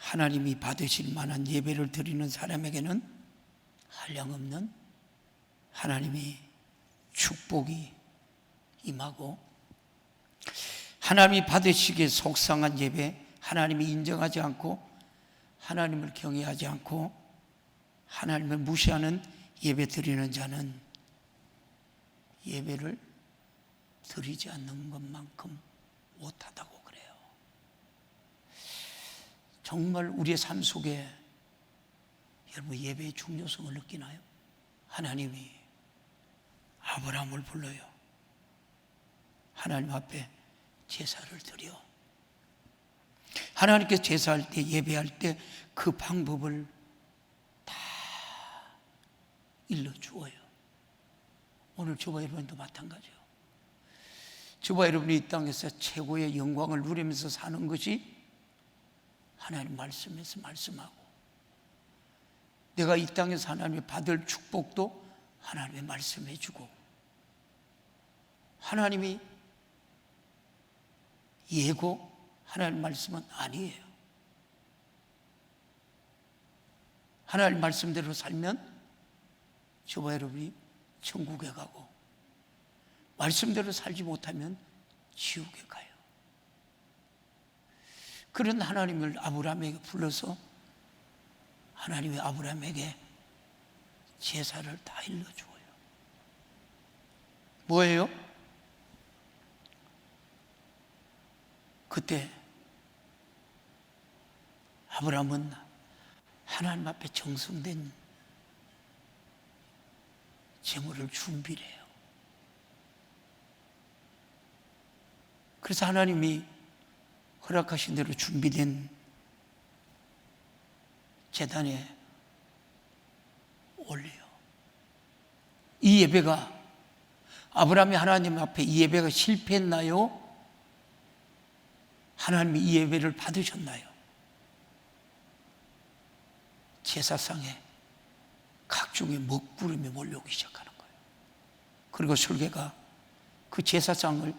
하나님이 받으실 만한 예배를 드리는 사람에게는 한량없는 하나님이 축복이 임하고, 하나님이 받으시기에 속상한 예배, 하나님이 인정하지 않고 하나님을 경외하지 않고 하나님을 무시하는 예배 드리는 자는 예배를 드리지 않는 것만큼 못하다고 그래요. 정말 우리의 삶 속에 여러분 예배의 중요성을 느끼나요? 하나님이 아브라함을 불러요. 하나님 앞에 제사를 드려. 하나님께 제사할 때, 예배할 때 그 방법을 다 일러주어요. 오늘 저와 여러분도 마찬가지예요. 저와 여러분이 이 땅에서 최고의 영광을 누리면서 사는 것이 하나님 말씀에서 말씀하고, 내가 이 땅에서 하나님이 받을 축복도 하나님의 말씀해 주고, 하나님이 예고 하나님 말씀은 아니에요. 하나님 말씀대로 살면 저와 여러분이 천국에 가고, 말씀대로 살지 못하면 지옥에 가요. 그런 하나님을 아브라함에게 불러서 하나님이 아브라함에게 제사를 다 일러주어요. 뭐예요? 그때 아브라함은 하나님 앞에 정성된 제물을 준비를 해요. 그래서 하나님이 허락하신 대로 준비된 제단에 올려요. 이 예배가, 아브라함이 하나님 앞에 이 예배가 실패했나요? 하나님이 이 예배를 받으셨나요? 제사상에 각종의 먹구름이 몰려오기 시작하는 거예요. 그리고 설계가 그 제사상을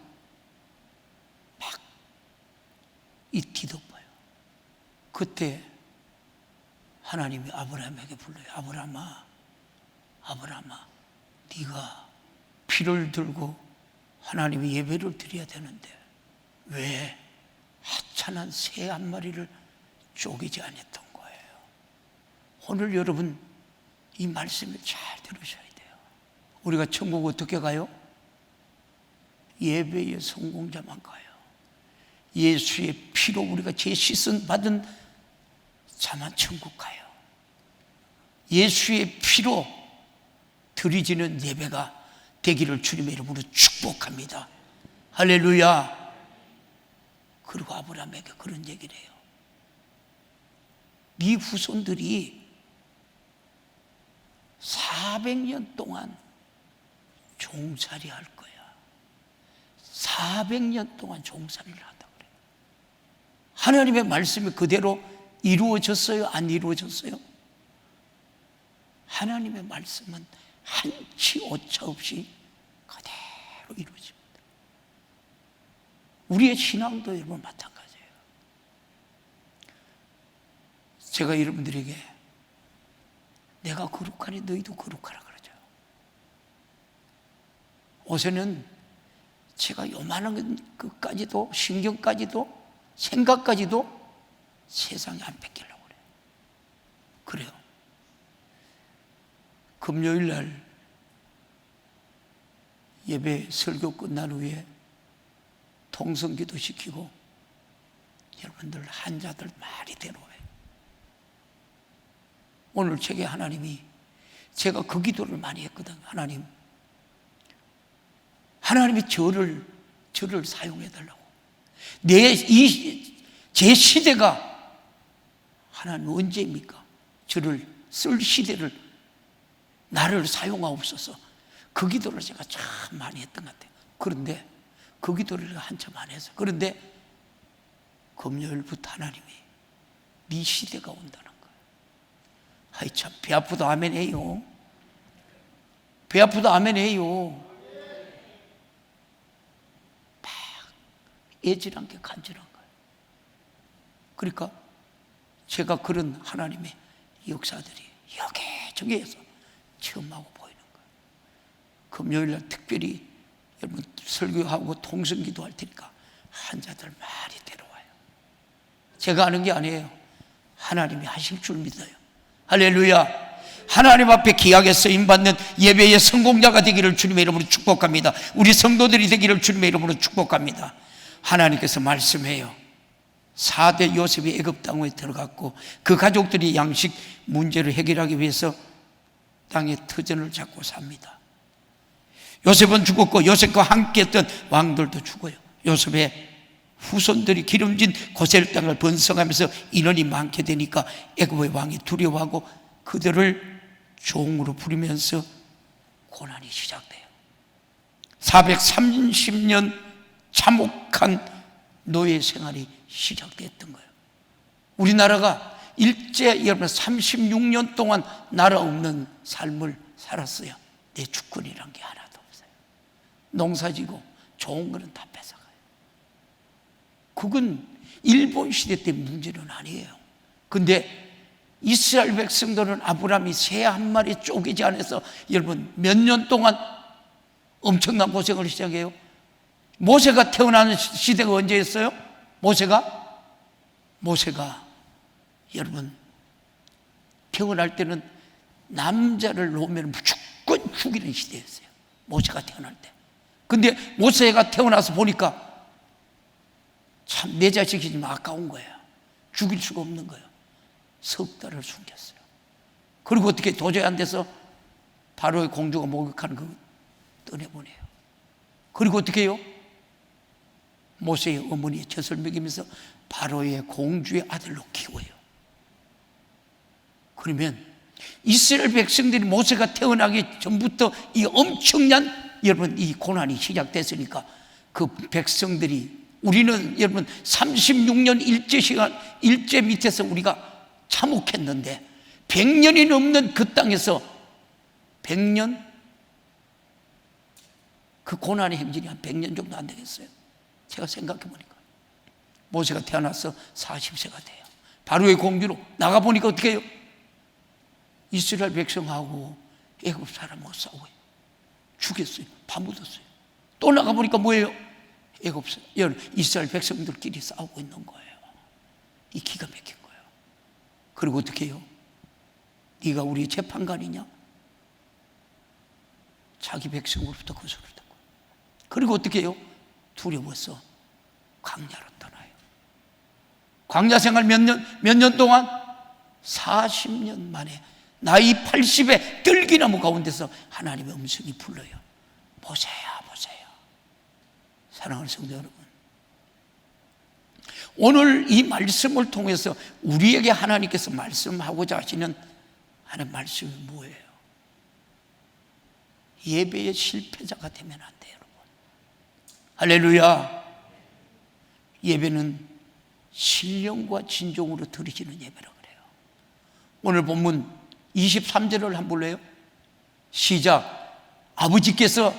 막 뒤덮어요. 그때 하나님이 아브라함에게 불러요. 아브라함아, 아브라함아, 네가 피를 들고 하나님의 예배를 드려야 되는데 왜 하찮은 새 한 마리를 쪼개지 않았던 거예요? 오늘 여러분 이 말씀을 잘 들으셔야 돼요. 우리가 천국 어떻게 가요? 예배의 성공자만 가요. 예수의 피로 우리가 죄 씻음 받은 자만 천국 가요. 예수의 피로 드리지는 예배가 되기를 주님의 이름으로 축복합니다. 할렐루야. 그리고 아브라함에게 그런 얘기를 해요. 네 후손들이 400년 동안 종살이 할 거야. 400년 동안 종살이를 하다 그래요. 하나님의 말씀이 그대로 이루어졌어요? 안 이루어졌어요? 하나님의 말씀은 한치 오차 없이 그대로 이루어집니다. 우리의 신앙도 여러분 마찬가지예요. 제가 여러분들에게 내가 거룩하니 너희도 거룩하라 그러죠. 옷에는 제가 요만한 것까지도, 신경까지도, 생각까지도 세상에 안 뺏기려고 그래요. 그래요. 금요일 날 예배 설교 끝난 후에 통성기도 시키고 여러분들 환자들 많이 데려와요. 오늘 제게 하나님이, 제가 그 기도를 많이 했거든요. 하나님이 저를 사용해달라고. 제 시대가 하나님 언제입니까? 저를 쓸 시대를, 나를 사용하옵소서. 그 기도를 제가 참 많이 했던 것 같아요. 그런데 그 기도를 한참 안 해서, 그런데 금요일부터 하나님이 네 시대가 온다는 거예요. 아이 참, 배 아프도 아멘 해요. 배 아프도 아멘 해요. 막 애질한 게 간절한 거예요. 그러니까 제가 그런 하나님의 역사들이 여기저기에서 체험하고 보이는 거예요. 금요일날 특별히 여러분 설교하고 통성기도 할 테니까 환자들 많이 데려와요. 제가 하는 게 아니에요. 하나님이 하실 줄 믿어요. 할렐루야. 하나님 앞에 귀하게 쓰임받는 예배의 성공자가 되기를 주님의 이름으로 축복합니다. 우리 성도들이 되기를 주님의 이름으로 축복합니다. 하나님께서 말씀해요. 4대 요셉이 애굽 땅에 들어갔고 그 가족들이 양식 문제를 해결하기 위해서 땅의 터전을 잡고 삽니다. 요셉은 죽었고 요셉과 함께 했던 왕들도 죽어요. 요셉의 후손들이 기름진 고셀 땅을 번성하면서 인원이 많게 되니까 애굽의 왕이 두려워하고 그들을 종으로 부리면서 고난이 시작돼요. 430년 참혹한 노예 생활이 시작됐던 거예요. 우리나라가 일제 여러분 36년 동안 나라 없는 삶을 살았어요. 내 주권이란 게 하나도 없어요. 농사지고 좋은 거는 다 뺏어가요. 그건 일본 시대 때 문제는 아니에요. 근데 이스라엘 백성들은 아브라함이 새 한 마리 쪼개지 않아서 여러분 몇 년 동안 엄청난 고생을 시작해요. 모세가 태어나는 시대가 언제였어요? 모세가 여러분 태어날 때는 남자를 놓으면 무조건 죽이는 시대였어요. 모세가 태어날 때. 근데 모세가 태어나서 보니까 참 내 자식이지만 아까운 거예요. 죽일 수가 없는 거예요. 석 달을 숨겼어요. 그리고 어떻게 도저히 안 돼서 바로의 공주가 목욕하는 거 떠내보내요. 그리고 어떻게 해요? 모세의 어머니의 젖을 먹이면서 바로의 공주의 아들로 키워요. 그러면 이스라엘 백성들이 모세가 태어나기 전부터 이 엄청난 여러분 이 고난이 시작됐으니까 그 백성들이 우리는 여러분 36년 일제 밑에서 우리가 참혹했는데 100년이 넘는 그 땅에서 100년 그 고난의 행진이 한 100년 정도 안 되겠어요. 제가 생각해 보니까 모세가 태어나서 40세가 돼요. 바로의 공주로 나가보니까 어떻게 해요? 이스라엘 백성하고 애굽 사람하고 싸워요. 죽였어요. 파묻었어요. 또 나가보니까 뭐예요? 애굽 이스라엘 백성들끼리 싸우고 있는 거예요. 이 기가 막힌 거예요. 그리고 어떻게 해요? 네가 우리 재판관이냐? 자기 백성으로부터 거스를 듣고. 그리고 어떻게 해요? 두려워서 광야로 떠나요. 광야 생활 몇 년 동안? 40년 만에 나이 80에 들기나무 가운데서 하나님의 음성이 불러요. 모세야, 모세야. 사랑하는 성도 여러분, 오늘 이 말씀을 통해서 우리에게 하나님께서 말씀하고자 하시는 하나님 말씀이 뭐예요? 예배의 실패자가 되면 안 돼요, 여러분. 할렐루야. 예배는 신령과 진정으로 드리지는 예배라 그래요. 오늘 본문 23절을 한번 볼래요? 시작. 아버지께서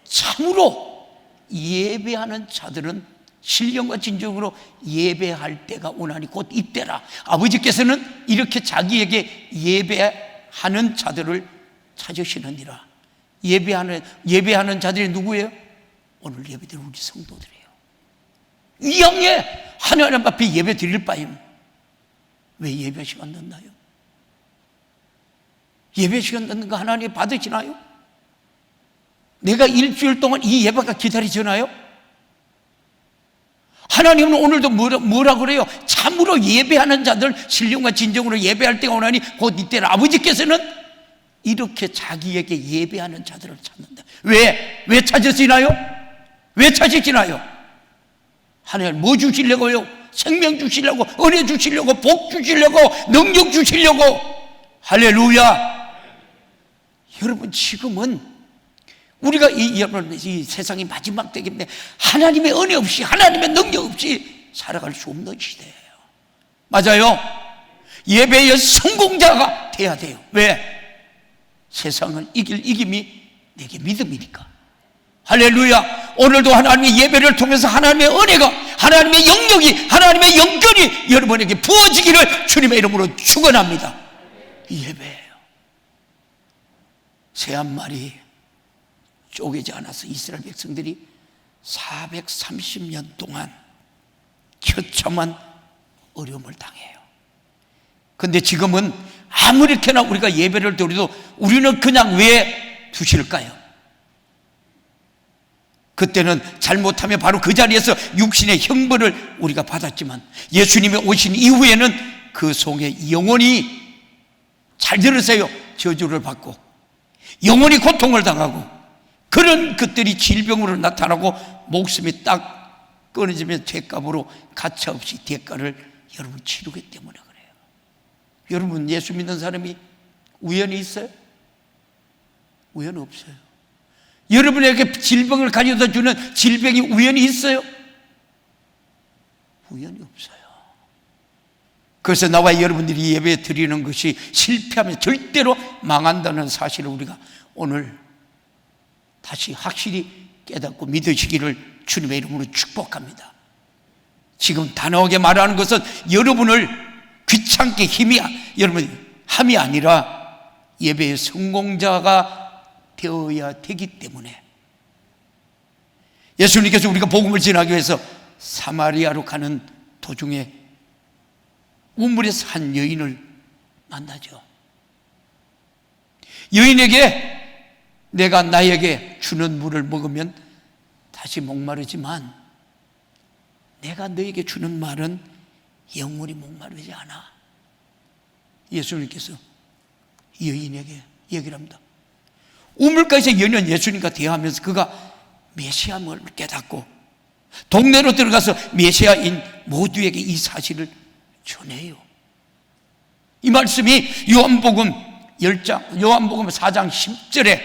참으로 예배하는 자들은 신령과 진정으로 예배할 때가 오나니 곧 이때라. 아버지께서는 이렇게 자기에게 예배하는 자들을 찾으시느니라. 예배하는 자들이 누구예요? 오늘 예배드리는 우리 성도들이에요. 이 양에 하나님 앞에 예배 드릴 바에는 왜 예배 시간 넣나요? 예배 시간 넣는 거 하나님 받으시나요? 내가 일주일 동안 이 예배가 기다리잖아요? 하나님은 오늘도 뭐라 그래요? 참으로 예배하는 자들, 신령과 진정으로 예배할 때가 오나니 곧 이때라. 아버지께서는 이렇게 자기에게 예배하는 자들을 찾는다. 왜 찾으시나요? 왜 찾으시나요? 하나님 뭐 주시려고요? 생명 주시려고, 은혜 주시려고, 복 주시려고, 능력 주시려고. 할렐루야. 여러분, 지금은 우리가 이 세상이 마지막 때인데 하나님의 은혜 없이, 하나님의 능력 없이 살아갈 수 없는 시대예요. 맞아요. 예배의 성공자가 돼야 돼요. 왜? 세상을 이길 이김이 내게 믿음이니까. 할렐루야. 오늘도 하나님의 예배를 통해서 하나님의 은혜가, 하나님의 영역이, 하나님의 영권이 여러분에게 부어지기를 주님의 이름으로 축원합니다. 이 예배예요. 새 한 마리 쪼개지 않아서 이스라엘 백성들이 430년 동안 처참한 어려움을 당해요. 근데 지금은 아무렇게나 우리가 예배를 드려도 우리는 그냥 왜 두실까요? 그때는 잘못하면 바로 그 자리에서 육신의 형벌을 우리가 받았지만 예수님이 오신 이후에는 그 속에 영원히, 잘 들으세요, 저주를 받고 영원히 고통을 당하고 그런 것들이 질병으로 나타나고 목숨이 딱 끊어지면 죄값으로 가차없이 대가를 여러분 치르기 때문에 그래요. 여러분, 예수 믿는 사람이 우연이 있어요? 우연 없어요. 여러분에게 질병을 가져다 주는 질병이 우연이 있어요? 우연이 없어요. 그래서 나와 여러분들이 예배 드리는 것이 실패하면 절대로 망한다는 사실을 우리가 오늘 다시 확실히 깨닫고 믿으시기를 주님의 이름으로 축복합니다. 지금 단호하게 말하는 것은 여러분을 귀찮게 여러분 함이 아니라 예배의 성공자가 되어야 되기 때문에 예수님께서 우리가 복음을 전하기 위해서 사마리아로 가는 도중에 우물에서 한 여인을 만나죠. 여인에게 내가 나에게 주는 물을 먹으면 다시 목마르지만 내가 너에게 주는 말은 영원히 목마르지 않아. 예수님께서 여인에게 얘기를 합니다. 우물가에서 여인은 예수님과 대화하면서 그가 메시아임을 깨닫고 동네로 들어가서 메시아인 모두에게 이 사실을 전해요. 이 말씀이 요한복음 4장 10절에,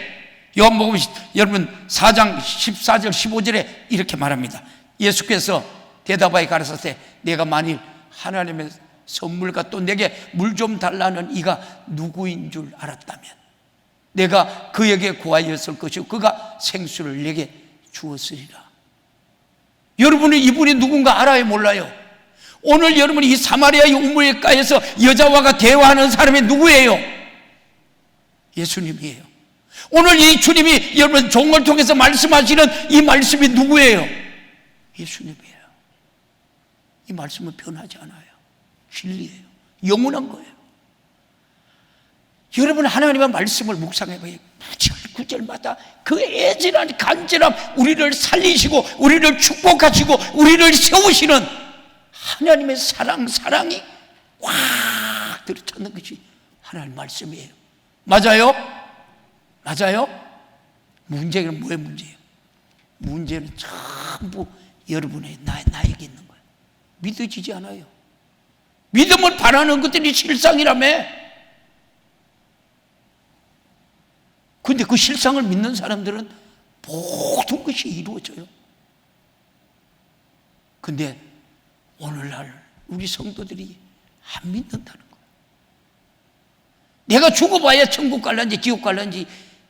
요한복음 여러분 4장 14절 15절에 이렇게 말합니다. 예수께서 대답하여 가라사대 내가 만일 하나님의 선물과 또 내게 물 좀 달라는 이가 누구인 줄 알았다면 내가 그에게 구하였을 것이고 그가 생수를 내게 주었으리라. 여러분은 이분이 누군가 알아요, 몰라요? 오늘 여러분이 이 사마리아의 우물가에서 여자와가 대화하는 사람이 누구예요? 예수님이에요. 오늘 이 주님이 여러분 종을 통해서 말씀하시는 이 말씀이 누구예요? 예수님이에요. 이 말씀은 변하지 않아요. 진리예요. 영원한 거예요. 여러분, 하나님의 말씀을 묵상해봐요. 구절마다 그 애절한 간절함, 우리를 살리시고 우리를 축복하시고 우리를 세우시는 하나님의 사랑이 확 들어찼는 것이 하나님의 말씀이에요. 맞아요? 맞아요? 문제는 뭐의 문제예요? 문제는 전부 여러분의 나에게 있는 거예요. 믿어지지 않아요. 믿음을 바라는 것들이 실상이라며. 근데 그 실상을 믿는 사람들은 모든 것이 이루어져요. 근데 오늘날 우리 성도들이 안 믿는다는 거예요. 내가 죽어봐야 천국 갈란지 지옥 갈란지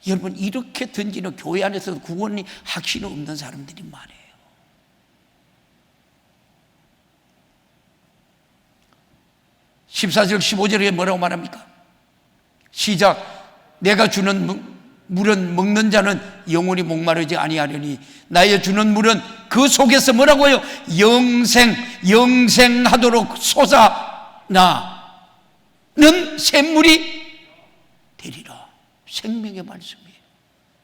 여러분 이렇게 던지는 교회 안에서도 구원이 확신이 없는 사람들이 많아요. (14절) 15절에 뭐라고 말합니까? 시작. 내가 주는 물은 먹는 자는 영원히 목마르지 아니하려니 나의 주는 물은 그 속에서 뭐라고요? 영생하도록 솟아나는 샘물이 되리라. 생명의 말씀이에요.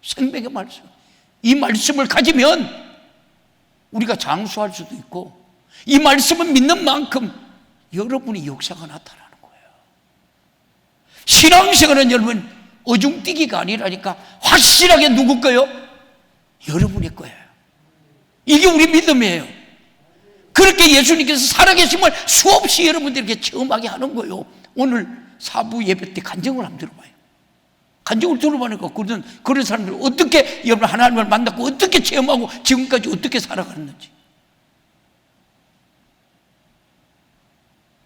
생명의 말씀. 이 말씀을 가지면 우리가 장수할 수도 있고 이 말씀을 믿는 만큼 여러분의 역사가 나타나는 거예요. 신앙생활은 여러분 어중뛰기가 아니라니까 확실하게 누구 거예요? 여러분의 거예요. 이게 우리 믿음이에요. 그렇게 예수님께서 살아계심을 수없이 여러분들에게 체험하게 하는 거예요. 오늘 사부 예배 때 간증을 한번 들어봐요. 간증을 들어보니까 그런 사람들이 어떻게 여러분 하나님을 만났고 어떻게 체험하고 지금까지 어떻게 살아가는지.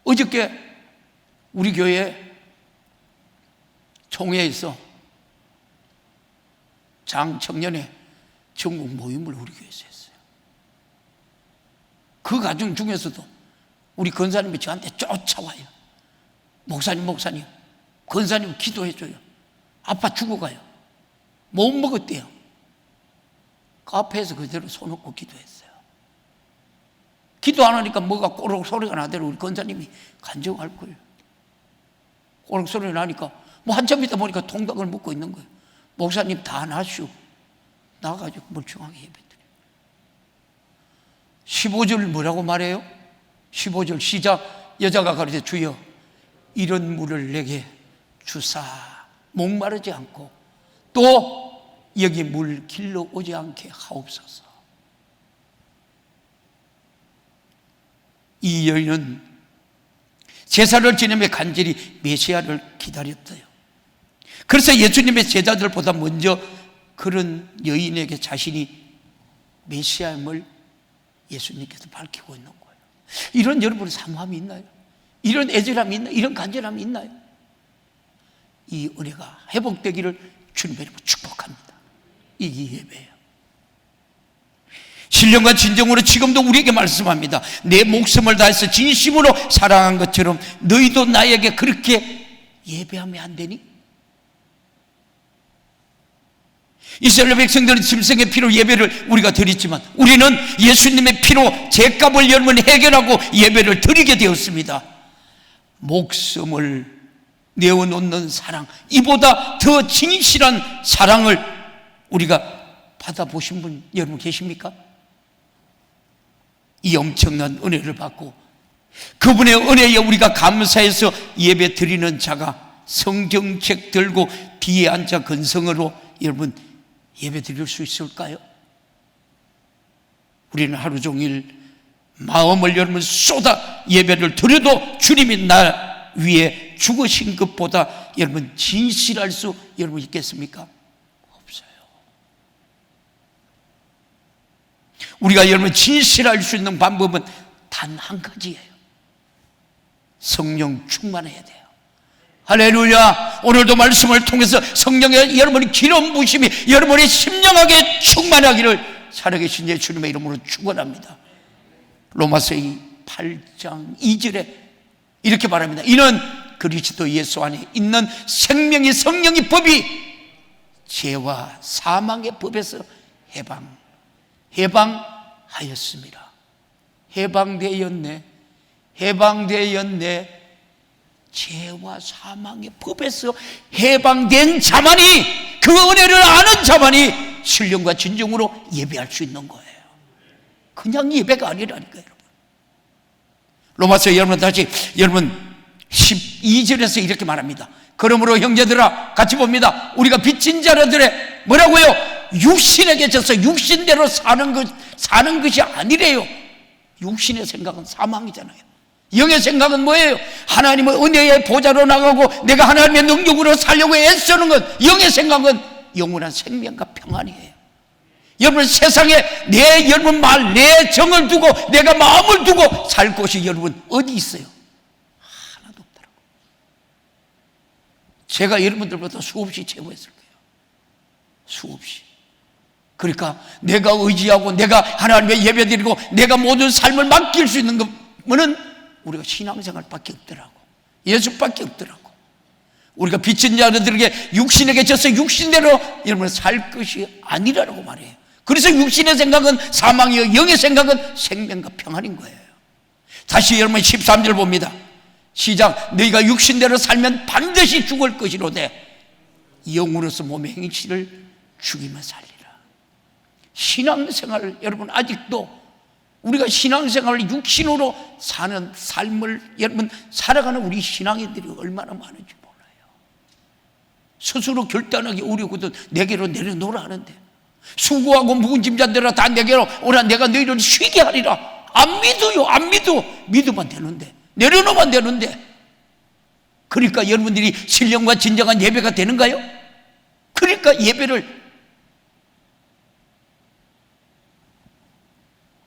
어저께 우리 교회 총회에서 장청년회 전국 모임을 우리 교회에서 했어요. 그 가정 중에서도 우리 권사님이 저한테 쫓아와요. 목사님 권사님 기도해줘요. 아빠 죽어가요. 못 먹었대요. 카페에서 그대로 손 얹고 기도했어요. 기도 안 하니까 뭐가 꼬르륵 소리가 나대로 우리 권사님이 간증할 거예요. 꼬르륵 소리 나니까 뭐 한참 있다 보니까 통닭을 먹고 있는 거예요. 목사님 다 나시오. 나가지고 멀쩡하게 예배드려요. 15절 뭐라고 말해요? 15절 시작. 여자가 가르쳐 주여 이런 물을 내게 주사 목마르지 않고 또 여기 물 길러 오지 않게 하옵소서. 이 여인은 제사를 지내며 간절히 메시아를 기다렸어요. 그래서 예수님의 제자들보다 먼저 그런 여인에게 자신이 메시아임을 예수님께서 밝히고 있는 거예요. 이런 여러분의 사모함이 있나요? 이런 애절함이 있나요? 이런 간절함이 있나요? 이 은혜가 회복되기를 주님의 이름으로 축복합니다. 이게 예배예요. 신령과 진정으로 지금도 우리에게 말씀합니다. 내 목숨을 다해서 진심으로 사랑한 것처럼 너희도 나에게 그렇게 예배하면 안 되니? 이스라엘 백성들은 짐승의 피로 예배를 우리가 드렸지만 우리는 예수님의 피로 죄값을 여러분 해결하고 예배를 드리게 되었습니다. 목숨을 내어놓는 사랑, 이보다 더 진실한 사랑을 우리가 받아보신 분 여러분 계십니까? 이 엄청난 은혜를 받고 그분의 은혜에 우리가 감사해서 예배 드리는 자가 성경책 들고 뒤에 앉아 근성으로 여러분 예배 드릴 수 있을까요? 우리는 하루 종일 마음을 여러분 쏟아 예배를 드려도 주님이 나 위에 죽으신 것보다 여러분 진실할 수 여러분 있겠습니까? 없어요. 우리가 여러분 진실할 수 있는 방법은 단 한 가지예요. 성령 충만해야 돼요. 할렐루야. 오늘도 말씀을 통해서 성령의 여러분의 기름 부심이 여러분의 심령하게 충만하기를 살아계신 예수님의 이름으로 축원합니다. 로마서 8장 2절에 이렇게 말합니다. 이는 그리스도 예수 안에 있는 생명의 성령의 법이 죄와 사망의 법에서 해방하였습니다. 해방되었네. 죄와 사망의 법에서 해방된 자만이, 그 은혜를 아는 자만이 신령과 진정으로 예배할 수 있는 거예요. 그냥 예배가 아니라니까요, 여러분. 로마서 여러분 다시 여러분 12절에서 이렇게 말합니다. 그러므로 형제들아 같이 봅니다. 우리가 빚진 자들의 뭐라고요? 육신에게 져서 육신대로 사는 것이 아니래요. 육신의 생각은 사망이잖아요. 영의 생각은 뭐예요? 하나님의 은혜의 보좌로 나가고 내가 하나님의 능력으로 살려고 애쓰는 것. 영의 생각은 영원한 생명과 평안이에요. 여러분 세상에 내 여러분 말, 내 정을 두고 내가 마음을 두고 살 곳이 여러분 어디 있어요? 하나도 없더라고요. 제가 여러분들보다 수없이 제보했을 거예요. 수없이. 그러니까 내가 의지하고 내가 하나님의 예배드리고 내가 모든 삶을 맡길 수 있는 것은 우리가 신앙생활밖에 없더라고. 예수밖에 없더라고. 우리가 빚진 자들에게 육신에게 져서 육신대로 여러분 살 것이 아니라고 말해요. 그래서 육신의 생각은 사망이요 영의 생각은 생명과 평안인 거예요. 다시 여러분 13절 봅니다. 시작. 너희가 육신대로 살면 반드시 죽을 것이로되 영으로서 몸의 행실을 죽이며 살리라. 신앙생활을 여러분 아직도 우리가 신앙생활을 육신으로 사는 삶을 여러분 살아가는 우리 신앙인들이 얼마나 많은지 몰라요. 스스로 결단하기 어려거든. 내게로 내려놓으라 하는데, 수고하고 묵은 짐자들아 다 내게로 오라, 내가 너희를 쉬게 하리라. 안 믿어요. 안 믿어. 믿으면 되는데, 내려놓으면 되는데. 그러니까 여러분들이 신령과 진정한 예배가 되는가요? 그러니까 예배를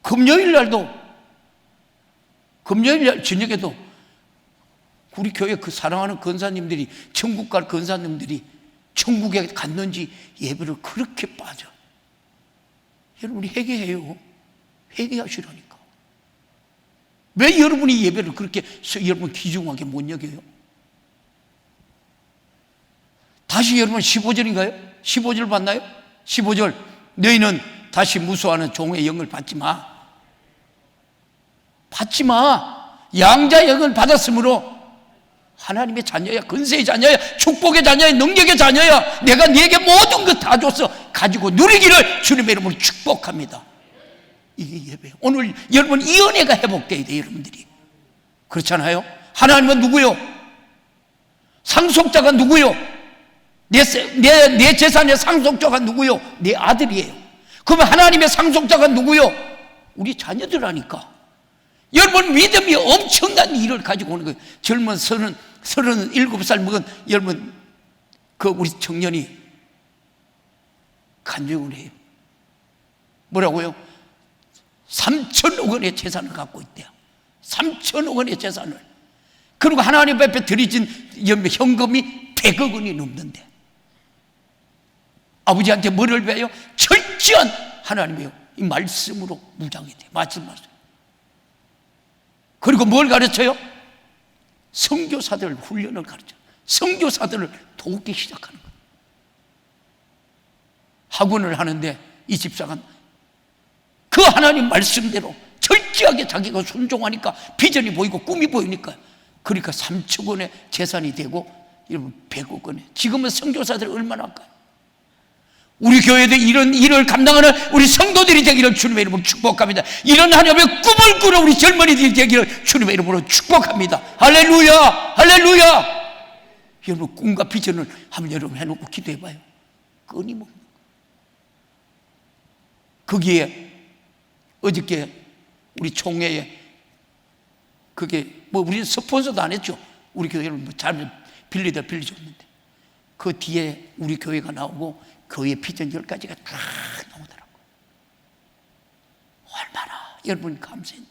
금요일 날 저녁에도 우리 교회 그 사랑하는 권사님들이, 천국 갈 권사님들이 천국에 갔는지 예배를 그렇게 빠져. 여러분 회개해요. 회개하시라니까. 왜 여러분이 예배를 그렇게 여러분 귀중하게 못 여겨요? 다시 여러분 15절인가요? 15절 봤나요? 15절 너희는 다시 무수하는 종의 영을 받지 마. 받지 마. 양자의 영을 받았으므로 하나님의 자녀야, 근세의 자녀야, 축복의 자녀야, 능력의 자녀야. 내가 네게 모든 것 다 줬어. 가지고 누리기를 주님의 이름으로 축복합니다. 이게 예배예요. 오늘 여러분 이 은혜가 회복돼야 돼요. 여러분들이 그렇잖아요. 하나님은 누구요? 상속자가 누구요? 내 재산의 상속자가 누구요? 내 아들이에요. 그러면 하나님의 상속자가 누구요? 우리 자녀들하니까. 여러분 믿음이 엄청난 일을 가지고 오는 거예요. 젊은 37살 먹은 여러분 그 우리 청년이 간증을 해요. 뭐라고요? 3천억 원의 재산을 갖고 있대요. 3천억 원의 재산을. 그리고 하나님 앞에 드려진 현금이 100억 원이 넘는데 아버지한테 뭐를 배워요? 철저한 하나님의 이 말씀으로 무장이 돼. 말씀. 그리고 뭘 가르쳐요? 선교사들 훈련을 가르쳐요. 선교사들을 돕기 시작하는 거예요. 학원을 하는데 이 집사가 그 하나님 말씀대로 철저하게 자기가 순종하니까 비전이 보이고 꿈이 보이니까 그러니까 3천 원의 재산이 되고 여러분 100억 원에 지금은 선교사들이 얼마나 할까요? 우리 교회도 이런 일을 감당하는 우리 성도들이 되기를 주님의 이름으로 축복합니다. 이런 하나님의 꿈을 꾸는 우리 젊은이들이 되기를 주님의 이름으로 축복합니다. 할렐루야, 할렐루야. 여러분 꿈과 비전을 한번 여러분 해놓고 기도해봐요. 끊임없는 거기에 어저께 우리 총회에 그게 뭐 우리는 스폰서도 안 했죠. 우리 교회를 뭐 잘 빌려줬는데 그 뒤에 우리 교회가 나오고 교회 비전 10가지가 다 나오더라고요. 얼마나 여러분 감사했니?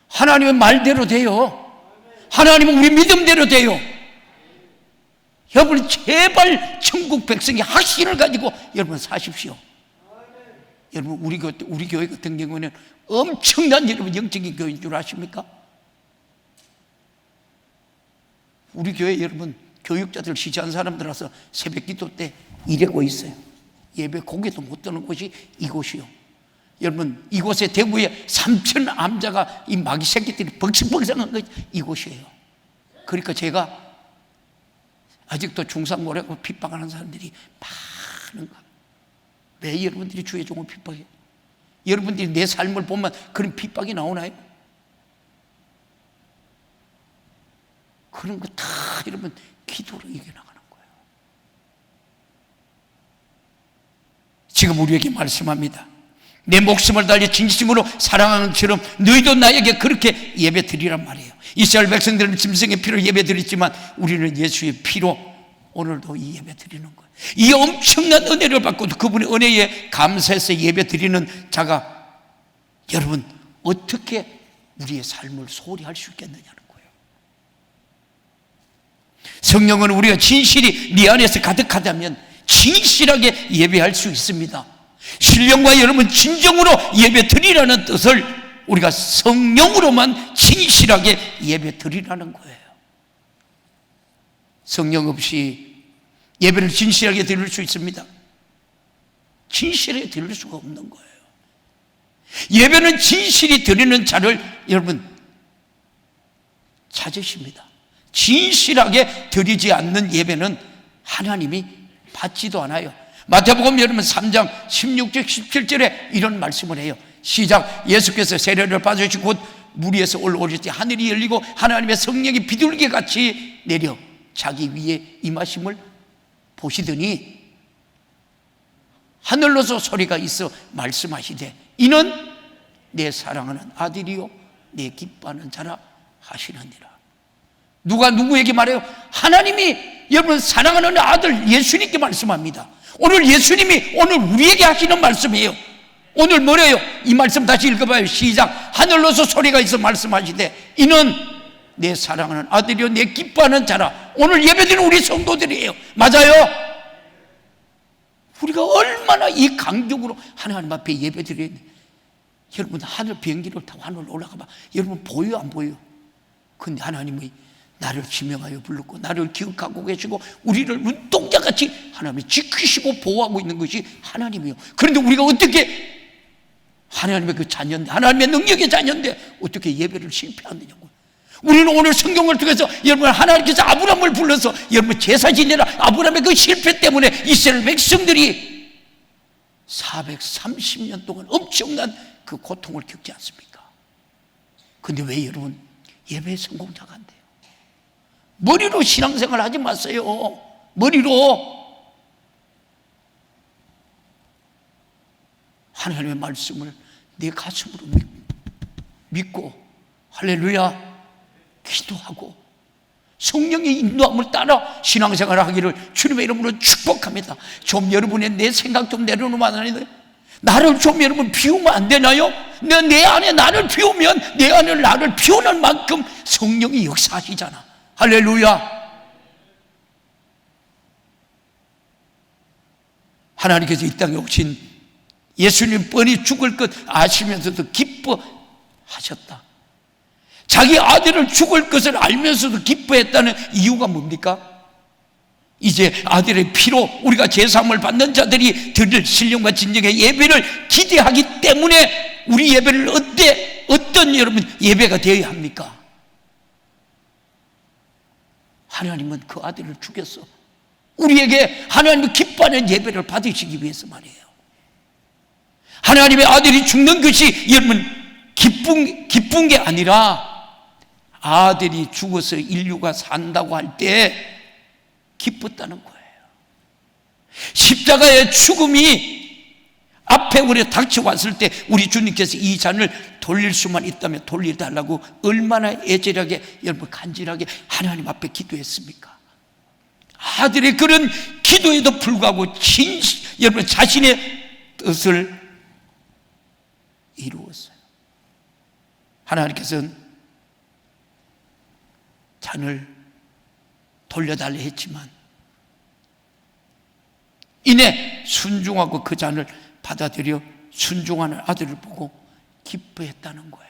하나님의 말대로 돼요. 하나님은 우리 믿음대로 돼요. 여러분 제발 천국 백성의 확신을 가지고 여러분 사십시오. 여러분 우리 교회 같은 경우는 엄청난 여러분 영적인 교회인 줄 아십니까? 우리 교회 여러분 교육자들 시지한 사람들 와서 새벽 기도 때 일하고 있어요. 예배 고개도 못 드는 곳이 이곳이요. 여러분 이곳에 대구에 3천 암자가 이 마귀 새끼들이 벅석벅석한 것이 이곳이에요. 그러니까 제가 아직도 중상모래고 핍박하는 사람들이 많은가. 왜 여러분들이 주의 종을 핍박해요? 여러분들이 내 삶을 보면 그런 핍박이 나오나요? 그런 거 다 여러분 기도로 이겨나가는 거예요. 지금 우리에게 말씀합니다. 내 목숨을 달리 진심으로 사랑하는 것처럼 너희도 나에게 그렇게 예배 드리란 말이에요. 이스라엘 백성들은 짐승의 피로 예배 드렸지만 우리는 예수의 피로 오늘도 이 예배 드리는 거예요. 이 엄청난 은혜를 받고 그분의 은혜에 감사해서 예배 드리는 자가 여러분 어떻게 우리의 삶을 소홀히 할 수 있겠느냐는 거예요. 성령은 우리가 진실이 네 안에서 가득하다면 진실하게 예배할 수 있습니다. 신령과 여러분 진정으로 예배 드리라는 뜻을 우리가 성령으로만 진실하게 예배 드리라는 거예요. 성령 없이 예배를 진실하게 드릴 수 있습니다. 진실하게 드릴 수가 없는 거예요. 예배는 진실이 드리는 자를 여러분 찾으십니다. 진실하게 드리지 않는 예배는 하나님이 받지도 않아요. 마태복음 여러분 3장 16절 17절에 이런 말씀을 해요. 시작. 예수께서 세례를 받으시고 곧 물 위에서 올라오실 때 하늘이 열리고 하나님의 성령이 비둘기 같이 내려 자기 위에 임하심을 보시더니 하늘로서 소리가 있어 말씀하시되 이는 내 사랑하는 아들이요 내 기뻐하는 자라 하시느니라. 누가 누구에게 말해요? 하나님이 여러분 사랑하는 아들 예수님께 말씀합니다. 오늘 예수님이 오늘 우리에게 하시는 말씀이에요. 오늘 뭐래요? 이 말씀 다시 읽어봐요. 시작. 하늘로서 소리가 있어 말씀하시되 이는 내 사랑하는 아들이요 내 기뻐하는 자라. 오늘 예배드리는 우리 성도들이에요. 맞아요? 우리가 얼마나 이 강격으로 하나님 앞에 예배드려야 돼. 여러분, 하늘 비행기를 타고 하늘로 올라가 봐. 여러분, 보여 안 보여? 근데 하나님이 나를 지명하여 불렀고 나를 기억하고 계시고 우리를 눈동자같이 하나님이 지키시고 보호하고 있는 것이 하나님이요. 그런데 우리가 어떻게 하나님의 그 자녀인데, 하나님의 능력의 자녀인데 어떻게 예배를 실패하느냐고. 우리는 오늘 성경을 통해서 여러분, 하나님께서 아브라함을 불러서 여러분 제사 지내라, 아브라함의 그 실패 때문에 이스라엘 백성들이 430년 동안 엄청난 그 고통을 겪지 않습니까? 근데 왜 여러분 예배에 성공자가 안 돼요? 머리로 신앙생활 하지 마세요. 머리로 하나님의 말씀을 내 가슴으로 믿고 할렐루야 기도하고 성령의 인도함을 따라 신앙생활을 하기를 주님의 이름으로 축복합니다. 좀 여러분의 내 생각 좀 내려놓으면 안 되나요? 나를 좀 여러분 비우면 안 되나요? 내 안에 나를 비우면 내 안에 나를 비우는 만큼 성령이 역사하시잖아. 할렐루야. 하나님께서 이 땅에 오신 예수님 뻔히 죽을 것 아시면서도 기뻐하셨다. 자기 아들을 죽을 것을 알면서도 기뻐했다는 이유가 뭡니까? 이제 아들의 피로 우리가 제사함을 받는 자들이 드릴 신령과 진정의 예배를 기대하기 때문에 우리 예배를 어떤 여러분 예배가 되어야 합니까? 하나님은 그 아들을 죽였어. 우리에게 하나님이 기뻐하는 예배를 받으시기 위해서 말이에요. 하나님의 아들이 죽는 것이 여러분 기쁜 게 아니라 아들이 죽어서 인류가 산다고 할 때 기뻤다는 거예요. 십자가의 죽음이 앞에 우리 닥쳐왔을 때 우리 주님께서 이 잔을 돌릴 수만 있다면 돌려달라고 얼마나 애절하게 여러분 간절하게 하나님 앞에 기도했습니까? 아들의 그런 기도에도 불구하고 여러분 자신의 뜻을 이루었어요. 하나님께서는 잔을 돌려달라 했지만 이내 순종하고 그 잔을 받아들여 순종하는 아들을 보고 기뻐했다는 거예요.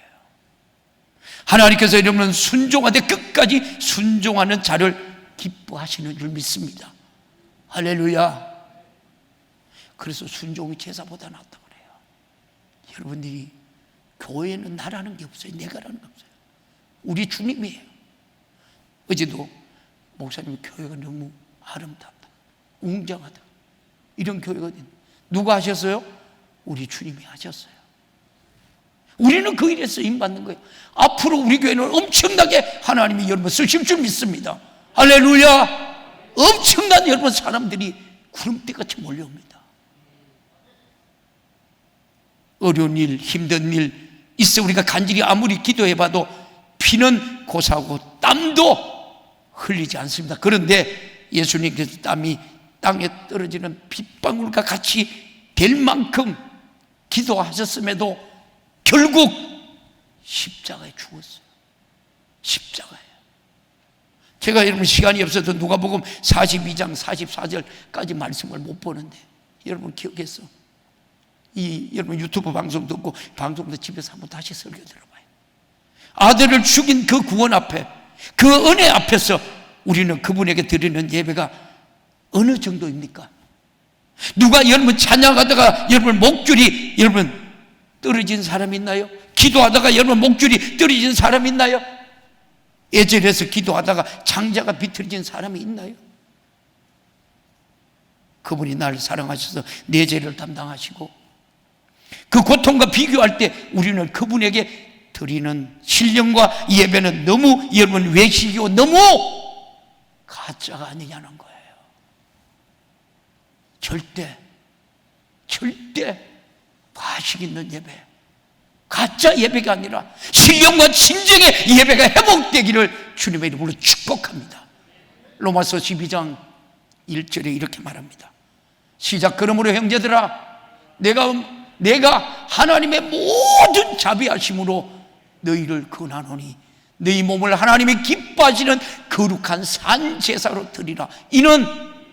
하나님께서 여러분 순종하되 끝까지 순종하는 자를 기뻐하시는 줄 믿습니다. 할렐루야. 그래서 순종이 제사보다 낫다고 그래요. 여러분들이 교회는 나라는 게 없어요. 내가라는 게 없어요. 우리 주님이에요. 어제도 목사님 교회가 너무 아름답다, 웅장하다, 이런 교회가 어디 누가 하셨어요? 우리 주님이 하셨어요. 우리는 그 일에 쓰임받는 거예요. 앞으로 우리 교회는 엄청나게 하나님이 여러분 쓰실 줄 믿습니다. 할렐루야. 엄청난 여러분 사람들이 구름대같이 몰려옵니다. 어려운 일, 힘든 일 있어 우리가 간절히 아무리 기도해봐도 피는 고사하고 땀도 흘리지 않습니다. 그런데 예수님께서 땀이 땅에 떨어지는 빗방울과 같이 될 만큼 기도하셨음에도 결국 십자가에 죽었어요. 십자가에. 제가 여러분 시간이 없어서 누가복음 42장 44절까지 말씀을 못 보는데 여러분 기억해서 여러분 유튜브 방송 듣고 방송도 집에서 한번 다시 설교 들어봐요. 아들을 죽인 그 구원 앞에, 그 은혜 앞에서 우리는 그분에게 드리는 예배가 어느 정도입니까? 누가 여러분 찬양하다가 여러분 목줄이 여러분 떨어진 사람 있나요? 기도하다가 여러분 목줄이 떨어진 사람 있나요? 예절에서 기도하다가 장자가 비틀어진 사람이 있나요? 그분이 나를 사랑하셔서 내 죄를 담당하시고 그 고통과 비교할 때 우리는 그분에게 드리는 신령과 예배는 너무 여러분 외식이고 너무 가짜가 아니냐는 거예요. 절대 과식 있는 예배, 가짜 예배가 아니라 신령과 진정의 예배가 회복되기를 주님의 이름으로 축복합니다. 로마서 12장 1절에 이렇게 말합니다. 시작. 그러므로 형제들아 내가 하나님의 모든 자비하심으로 너희를 권하노니 너희 몸을 하나님이 기뻐하시는 거룩한 산 제사로 드리라. 이는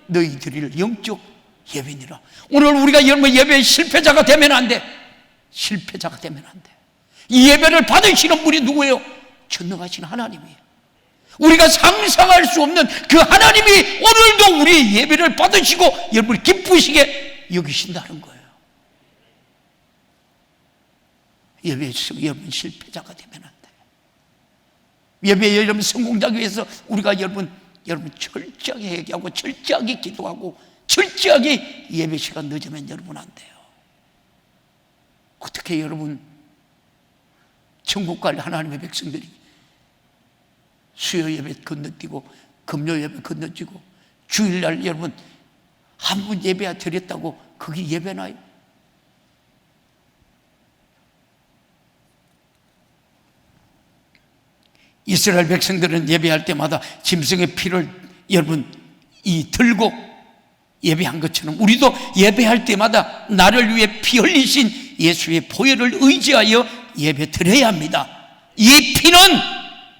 너희 드릴 영적 예배니라. 오늘 우리가 여러분 예배의 실패자가 되면 안 돼. 실패자가 되면 안 돼. 이 예배를 받으시는 분이 누구예요? 전능하신 하나님이에요. 우리가 상상할 수 없는 그 하나님이 오늘도 우리의 예배를 받으시고 여러분을 기쁘시게 여기신다는 거예요. 예배에서 여러분 실패자가 되면 안 돼요. 예배에 여러분 성공하기 위해서 우리가 여러분 철저하게 얘기하고 철저하게 기도하고 철저하게 예배 시간 늦으면 여러분 안 돼요. 어떻게 여러분 천국 갈 하나님의 백성들이 수요 예배 건너뛰고 금요 예배 건너뛰고 주일날 여러분 한 분 예배 드렸다고 거기 예배나요? 이스라엘 백성들은 예배할 때마다 짐승의 피를 여러분 들고 예배한 것처럼 우리도 예배할 때마다 나를 위해 피 흘리신 예수의 보혈을 의지하여 예배 드려야 합니다. 이 피는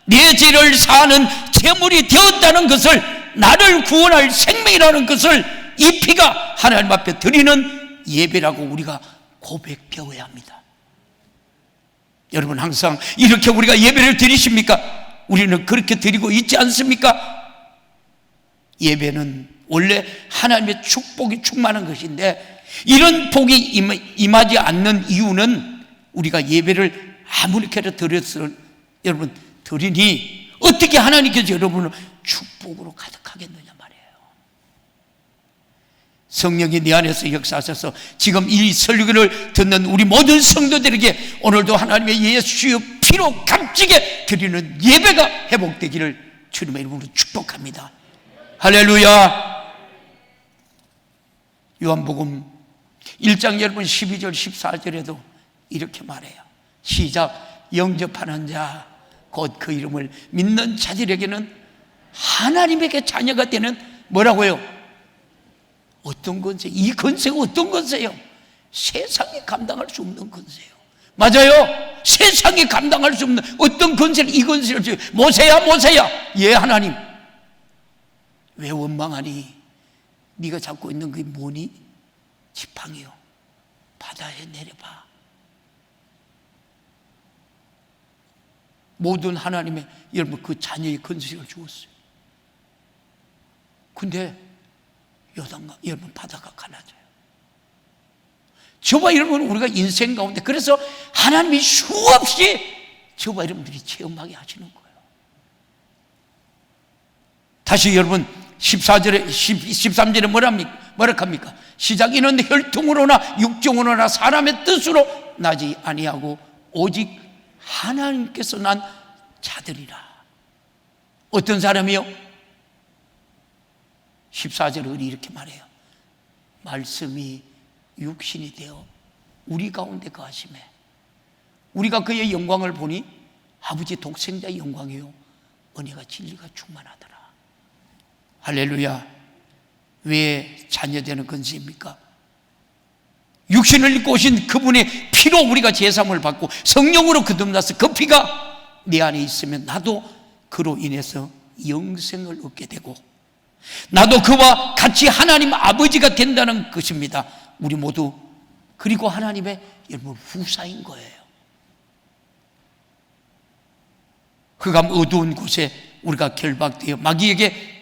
내 죄를 사하는 제물이 되었다는 것을, 나를 구원할 생명이라는 것을 이 피가 하나님 앞에 드리는 예배라고 우리가 고백되어야 합니다. 여러분 항상 이렇게 우리가 예배를 드리십니까? 우리는 그렇게 드리고 있지 않습니까? 예배는 원래 하나님의 축복이 충만한 것인데 이런 복이 임하지 않는 이유는 우리가 예배를 아무렇게나 드렸을 여러분 드리니 어떻게 하나님께서 여러분을 축복으로 가득하겠느냐 말이에요. 성령이 내 안에서 역사하셔서 지금 이 설교를 듣는 우리 모든 성도들에게 오늘도 하나님의 예수의 피로 값지게 드리는 예배가 회복되기를 주님의 이름으로 축복합니다. 할렐루야. 요한복음 1장 여러분 12절 14절에도 이렇게 말해요. 시작. 영접하는 자 곧 그 이름을 믿는 자들에게는 하나님에게 자녀가 되는 뭐라고요? 어떤 건세? 이 건세가 어떤 건세요? 세상이 감당할 수 없는 건세요. 맞아요. 세상이 감당할 수 없는 어떤 건세를 이 건세를 줘요. 모세야 예 하나님. 왜 원망하니? 네가 잡고 있는 그게 뭐니? 지팡이요. 바다에 내려봐. 모든 하나님의 여러분 그 자녀의 건세를 주었어요. 근데 요단강 여러분 바다가 갈라져요. 저와 여러분 우리가 인생 가운데 그래서 하나님이 수없이 저와 여러분들이 체험하게 하시는 거예요. 다시 여러분 14절에 13절에 뭐라 합니까? 시작. 이는 혈통으로나 육정으로나 사람의 뜻으로 나지 아니하고 오직 하나님께서 난 자들이라. 어떤 사람이요? 14절에 이렇게 말해요. 말씀이 육신이 되어 우리 가운데 거하심에 우리가 그의 영광을 보니 아버지 독생자의 영광이요 은혜가 진리가 충만하더라. 할렐루야. 왜 자녀되는 건지입니까? 육신을 입고 오신 그분의 피로 우리가 제사함을 받고 성령으로 거듭나서 그 피가 내 안에 있으면 나도 그로 인해서 영생을 얻게 되고 나도 그와 같이 하나님 아버지가 된다는 것입니다. 우리 모두 그리고 하나님의 여러분 후사인 거예요. 흑암 어두운 곳에 우리가 결박되어 마귀에게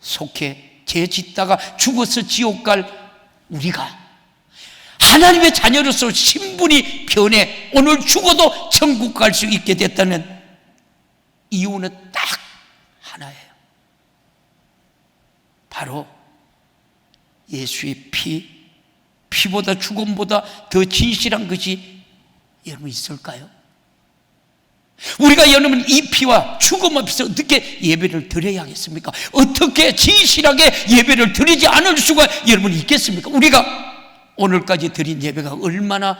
속해 죄 짓다가 죽어서 지옥 갈 우리가 하나님의 자녀로서 신분이 변해 오늘 죽어도 천국 갈 수 있게 됐다는 이유는 딱 하나예요. 바로 예수의 피보다 죽음보다 더 진실한 것이 여러분 있을까요? 우리가 여러분 이 피와 죽음 앞에서 어떻게 예배를 드려야 하겠습니까? 어떻게 진실하게 예배를 드리지 않을 수가 여러분 있겠습니까? 우리가 오늘까지 드린 예배가 얼마나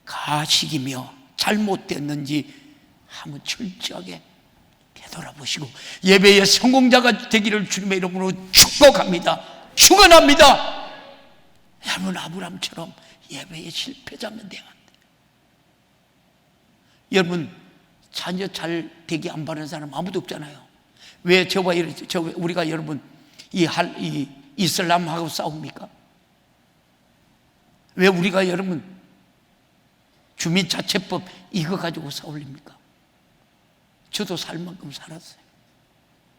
가식이며 잘못됐는지 한번 철저하게 되돌아보시고 예배의 성공자가 되기를 주님의 이름으로 축복합니다. 축원합니다. 여러분 아브람처럼 예배의 실패자면 돼야 한다. 여러분 자녀 잘 되게 안 바라는 사람 아무도 없잖아요. 왜 우리가 여러분 이 이슬람하고 싸웁니까? 왜 우리가 여러분 주민자체법 이거 가지고 싸울립니까? 저도 살 만큼 살았어요.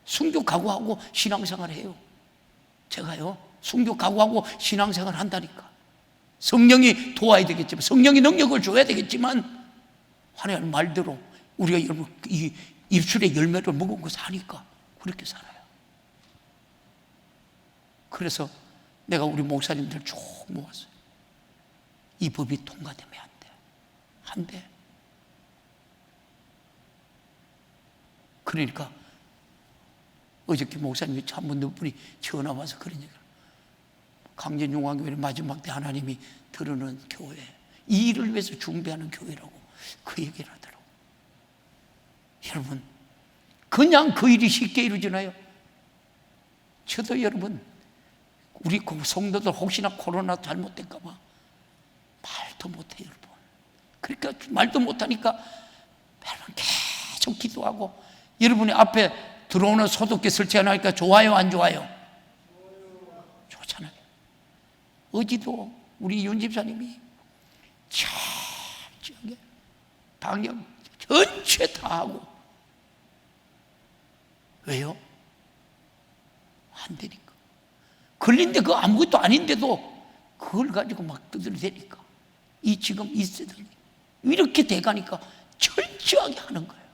순교 각오하고 신앙생활 해요. 제가요 순교 각오하고 신앙생활 한다니까. 성령이 도와야 되겠지만, 성령이 능력을 줘야 되겠지만, 하나님 말대로 우리가 여러분 이 입술의 열매를 먹고 사니까 그렇게 살아요. 그래서 내가 우리 목사님들 쭉 모았어요. 이 법이 통과되면 안 돼. 안 돼. 그러니까 어저께 목사님이 참 몇 분이 전화 와서 그런 얘기를, 강진용왕교회 마지막 때 하나님이 드러낸 교회, 이 일을 위해서 준비하는 교회라고 그 얘기를 하더라고. 여러분, 그냥 그 일이 쉽게 이루어지나요? 저도 여러분, 우리 성도들 혹시나 코로나 잘못될까 봐 말도 못해 여러분. 그러니까 말도 못하니까 여러분 계속 기도하고, 여러분이 앞에 들어오는 소독기 설치하니까 좋아요 안 좋아요? 좋잖아요. 어제도 우리 윤 집사님이 철저하게 방역 전체 다 하고. 왜요? 안 되니까. 걸린데 그거 아무것도 아닌데도 그걸 가지고 막 두드려대니까 이 지금 이 세상이 이렇게 돼가니까 철저하게 하는 거예요.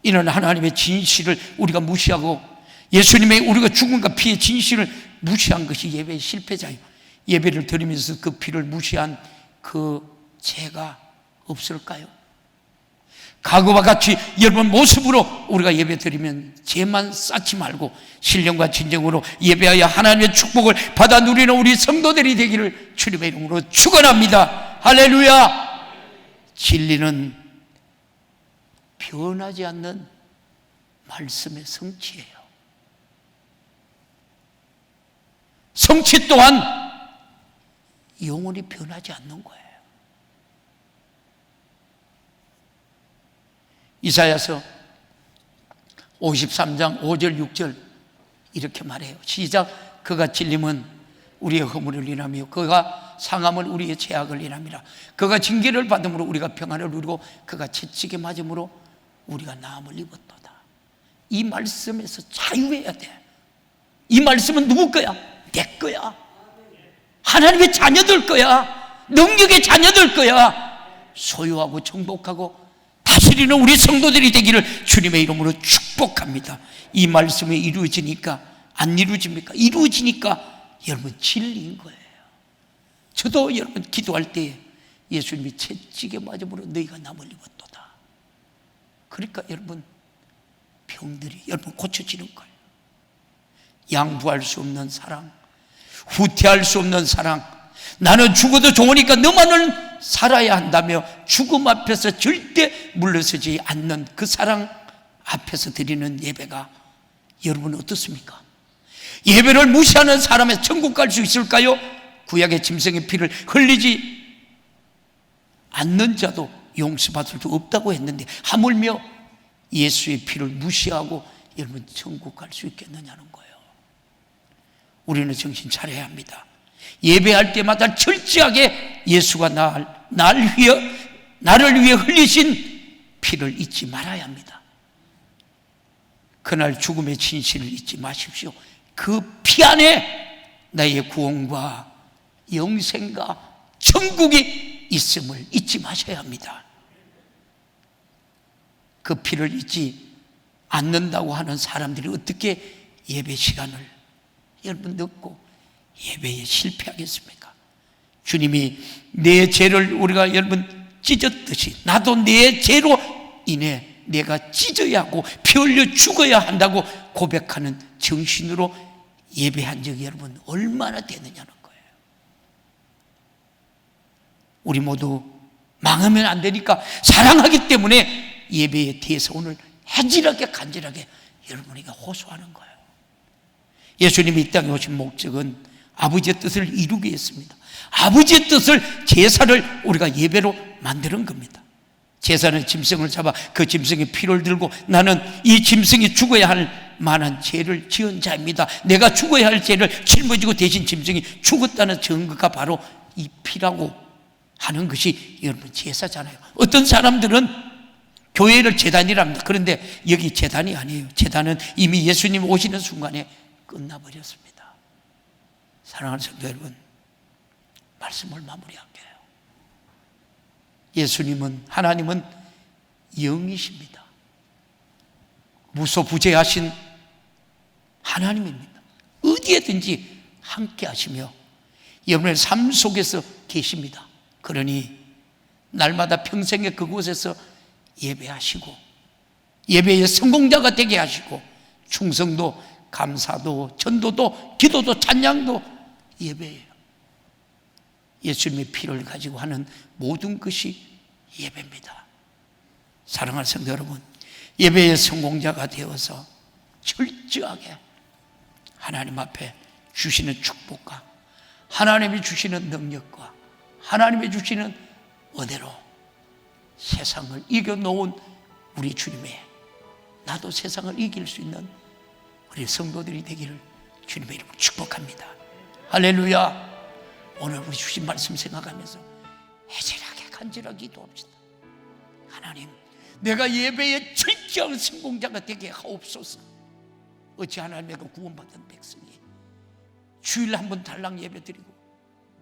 이런 하나님의 진실을 우리가 무시하고, 예수님의 우리가 죽음과 피의 진실을 무시한 것이 예배의 실패자예요. 예배를 드리면서 그 피를 무시한 그 죄가 없을까요? 과거와 같이 여러분 모습으로 우리가 예배 드리면 죄만 쌓지 말고 신령과 진정으로 예배하여 하나님의 축복을 받아 누리는 우리 성도들이 되기를 주님의 이름으로 축원합니다. 할렐루야. 진리는 변하지 않는 말씀의 성취예요. 성취 또한 영원히 변하지 않는 거예요. 이사야서 53장 5절 6절 이렇게 말해요. 시작. 그가 찔림은 우리의 허물을 인하며 그가 상함을 우리의 죄악을 인함이라. 그가 징계를 받음으로 우리가 평안을 누리고 그가 채찍에 맞음으로 우리가 나음을 입었도다. 이 말씀에서 자유해야 돼. 이 말씀은 누구 거야? 내 거야. 하나님의 자녀들 거야. 능력의 자녀들 거야. 소유하고 정복하고 다스리는 우리 성도들이 되기를 주님의 이름으로 축복합니다. 이 말씀이 이루어지니까 안 이루어집니까? 이루어지니까 여러분 진리인 거예요. 저도 여러분 기도할 때 예수님이 채찍에 맞음으로 너희가 남을 입었도다. 그러니까 여러분 병들이 여러분 고쳐지는 거예요. 양보할 수 없는 사랑, 후퇴할 수 없는 사랑, 나는 죽어도 좋으니까 너만은 살아야 한다며 죽음 앞에서 절대 물러서지 않는 그 사랑 앞에서 드리는 예배가 여러분 어떻습니까? 예배를 무시하는 사람의 천국 갈 수 있을까요? 구약의 짐승의 피를 흘리지 않는 자도 용서받을 수 없다고 했는데 하물며 예수의 피를 무시하고 여러분 천국 갈 수 있겠느냐는 거예요. 우리는 정신 차려야 합니다. 예배할 때마다 철저하게 예수가 나를 위해 흘리신 피를 잊지 말아야 합니다. 그날 죽음의 진실을 잊지 마십시오. 그 피 안에 나의 구원과 영생과 천국이 있음을 잊지 마셔야 합니다. 그 피를 잊지 않는다고 하는 사람들이 어떻게 예배 시간을 여러분 늦고 예배에 실패하겠습니까? 주님이 내 죄를 우리가 여러분 찢었듯이 나도 내 죄로 인해 내가 찢어야 하고 피 흘려 죽어야 한다고 고백하는 정신으로 예배한 적이 여러분 얼마나 되느냐는 거예요. 우리 모두 망하면 안 되니까 사랑하기 때문에 예배에 대해서 오늘 해질하게 간절하게 여러분에게 호소하는 거예요. 예수님이 이 땅에 오신 목적은 아버지의 뜻을 이루기 위해서입니다. 아버지의 뜻을, 제사를 우리가 예배로 만드는 겁니다. 제사는 짐승을 잡아 그 짐승의 피를 들고 나는 이 짐승이 죽어야 할 만한 죄를 지은 자입니다. 내가 죽어야 할 죄를 짊어지고 대신 짐승이 죽었다는 증거가 바로 이 피라고 하는 것이 여러분 제사잖아요. 어떤 사람들은 교회를 제단이랍니다. 그런데 여기 제단이 아니에요. 제단은 이미 예수님 오시는 순간에 끝나버렸습니다. 사랑하는 성도 여러분, 말씀을 마무리할게요. 예수님은, 하나님은 영이십니다. 무소부재하신 하나님입니다. 어디에든지 함께 하시며 여러분의 삶 속에서 계십니다. 그러니 날마다 평생에 그곳에서 예배하시고 예배의 성공자가 되게 하시고 충성도, 감사도, 전도도, 기도도, 찬양도 예배예요. 예수님의 피를 가지고 하는 모든 것이 예배입니다. 사랑하는 성도 여러분, 예배의 성공자가 되어서 철저하게 하나님 앞에 주시는 축복과 하나님이 주시는 능력과 하나님이 주시는 은혜로 세상을 이겨놓은 우리 주님의, 나도 세상을 이길 수 있는 우리 성도들이 되기를 주님의 이름으로 축복합니다. 할렐루야. 오늘 우리 주신 말씀 생각하면서 애절하게 간절하게 기도합시다. 하나님, 내가 예배의 철저한 성공자가 되게 하옵소서. 어찌 하나님의 구원받은 백성이 주일 한 번 달랑 예배 드리고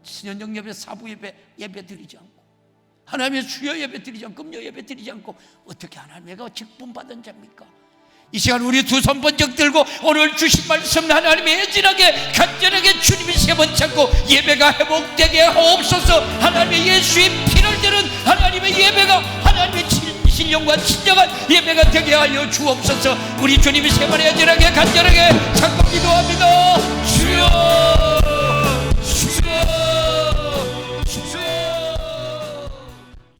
신연정 예배, 사부 예배 드리지 않고 하나님의 주여 예배 드리지 않고 금요 예배 드리지 않고 어떻게 하나님의 직분받은 자입니까? 이 시간 우리 두 손 번쩍 들고 오늘 주신 말씀 하나님의 애절하게 간절하게 주님이 세 번 찾고 예배가 회복되게 하옵소서. 하나님의 예수의 피를 들은 하나님의 예배가 하나님의 신령과 진정한 예배가 되게 하여 주옵소서. 우리 주님이 세 번 애절하게 간절하게 찾고 기도합니다. 주여